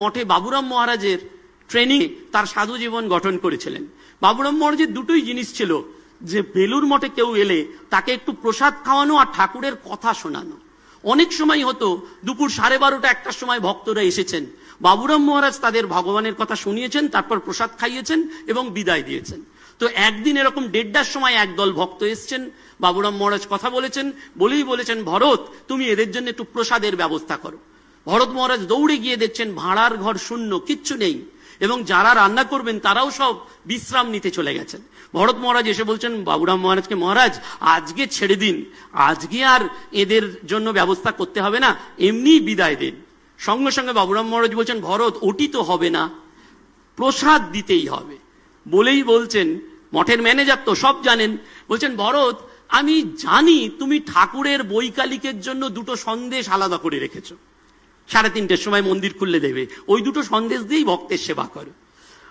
মঠে বাবুরাম মহারাজের ট্রেনিং তার সাধু জীবন গঠন করেছিলেন। বাবুরাম মহারাজের দুটোই জিনিস ছিল, যে বেলুর মঠে কেউ এলে তাকে একটু প্রসাদ খাওয়ানো আর ঠাকুরের কথা শোনানো। অনেক সময় হতো দুপুর 12:30 একটার সময় ভক্তরা এসেছেন, বাবুরাম মহারাজ তাদের ভগবানের কথা শুনিয়েছেন, তারপর প্রসাদ খাইয়েছেন এবং বিদায় দিয়েছেন। তো একদিন এরকম 1:30টার সময় একদল ভক্ত এসছেন, বাবুরাম মহারাজ কথা বলেছেন, বলেছেন ভরত তুমি এদের জন্য একটু প্রসাদের ব্যবস্থা করো। ভরত মহারাজ দৌড়ে গিয়ে দেখছেন ভাড়ার ঘর শূন্য, কিচ্ছু নেই, এবং যারা রান্না করবেন তারাও সব বিশ্রাম নিতে চলে গেছেন। ভরত মহারাজ এসে বলছেন বাবুরাম মহারাজকে, মহারাজ আজকে ছেড়ে দিন, আজকে আর এদের জন্য ব্যবস্থা করতে হবে না, এমনি বিদায় দিন। সঙ্গে সঙ্গে বাবুরাম মহারাজ বলছেন ভরত ওটি তো হবে না, প্রসাদ দিতেই হবে। বলেই বলছেন, মঠের ম্যানেজার তো সব জানেন, বলছেন ভরত আমি জানি তুমি ঠাকুরের বৈকালিকের জন্য দুটো সন্দেশ আলাদা করে রেখেছো, 3:30টার সময় মন্দির খুললে দেবে, ওই দুটো সন্দেশ দিয়েই ভক্তের সেবা করো।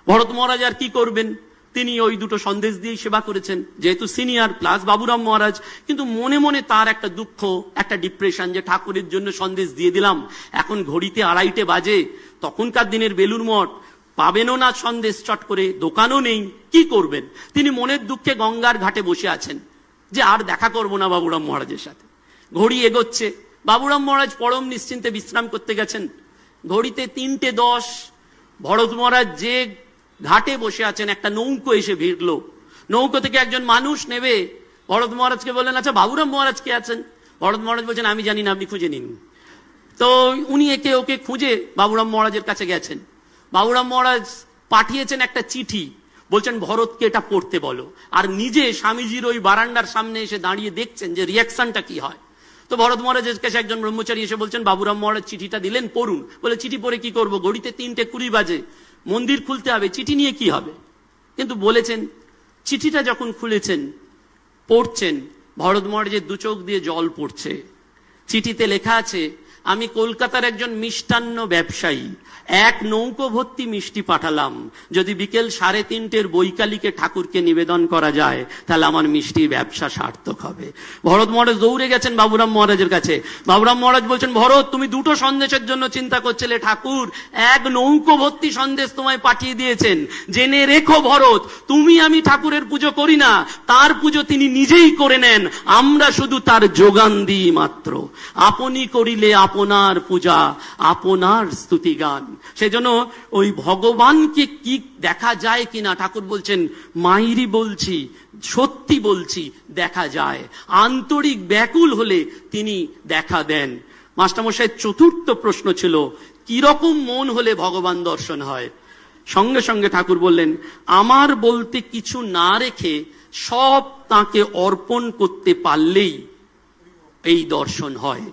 ভরত মহারাজ আর কি করবেন, তিনি ওই দুটো সন্দেশ দিয়েই সেবা করেছেন, যেহেতু সিনিয়র প্লাস বাবুরাম মহারাজ। কিন্তু মনে মনে তার একটা দুঃখ, একটা ডিপ্রেশন, যে ঠাকুরের জন্য সন্দেশ দিয়ে দিলাম, এখন ঘড়িতে 2:30 বাজে, তখনকার দিনের বেলুর মঠ, পাবেনও না সন্দেশ চট করে, দোকানও নেই, কি করবেন। তিনি মনের দুঃখে গঙ্গার ঘাটে বসে আছেন, যে আর দেখা করবো না বাবুরাম মহারাজের সাথে। ঘড়ি এগোচ্ছে, বাবুরাম মহারাজ পরম নিশ্চিন্তে বিশ্রাম করতে গেছেন। ঘড়িতে 3:10, ভরত মহারাজ যে ঘাটে বসে আছেন, একটা নৌকো এসে ভিড়লো। নৌকো থেকে একজন মানুষ নেবে, ভরত মহারাজকে বললেন আচ্ছা বাবুরাম মহারাজ কে আছেন। ভরত মহারাজ বলছেন আমি জানি না, আপনি খুঁজে নিন। তো উনি একে ওকে খুঁজে বাবুরাম মহারাজের কাছে গেছেন। বাবুরাম মহারাজ পাঠিয়েছেন একটা চিঠি, বলছেন ভরতকে এটা পড়তে বলো, আর নিজে স্বামীজির ওই বারান্দার সামনে এসে দাঁড়িয়ে দেখছেন যে রিয়াকশনটা কি হয়। তো ভরত মহারাজের কাছে একজন ব্রহ্মচারী এসে বলছেন বাবুরাম মহারাজ চিঠিটা দিলেন, পড়ুন। বলে চিঠি পড়ে কি করবো, ঘড়িতে 3:20 বাজে, মন্দির খুলতে হবে, চিঠি নিয়ে কি হবে। কিন্তু বলেছেন, চিঠিটা যখন খুলেছেন, পড়ছেন, ভরত মহারাজের 2 চোখ দিয়ে জল পড়ছে। চিঠিতে লেখা আছে, আমি কলকাতার একজন মিষ্টান্ন ব্যবসায়ী, 1 নৌকো ভর্তি মিষ্টি পাঠালাম, যদি বিকেল 3:30 বৈকালিকে ঠাকুরকে নিবেদন করা যায় তাহলে আমার মিষ্টির ব্যবসা সার্থক হবে। ভরত মহারাজ দৌড়ে গেছেন বাবুরাম মহারাজের কাছে। বাবুরাম মহারাজ বলছেন ভরত তুমি 2টো সন্দেশের জন্য চিন্তা করছিলে, ঠাকুর 1 নৌকো ভর্তি সন্দেশ তোমায় পাঠিয়ে দিয়েছেন। জেনে রেখো ভরত, তুমি আমি ঠাকুরের পুজো করি না, তার পুজো তিনি নিজেই করে নেন, আমরা শুধু তার যোগান দিই মাত্র। আপনি করিলে আপনার পূজা, আপনার স্তুতি গান। সেজন্য ওই ভগবানকে কি দেখা যায় কিনা, ঠাকুর বলছেন মাইরি বলছি, সত্যি বলছি, দেখা যায়। আন্তরিক ব্যাকুল হলে তিনি দেখা দেন। মাস্টারমশাই 4র্থ প্রশ্ন ছিল, কিরকম মন হলে ভগবান দর্শন হয়। সঙ্গে সঙ্গে ঠাকুর বললেন, আমার বলতে কিছু না রেখে সব তাকে অর্পণ করতে পারলেই এই দর্শন হয়।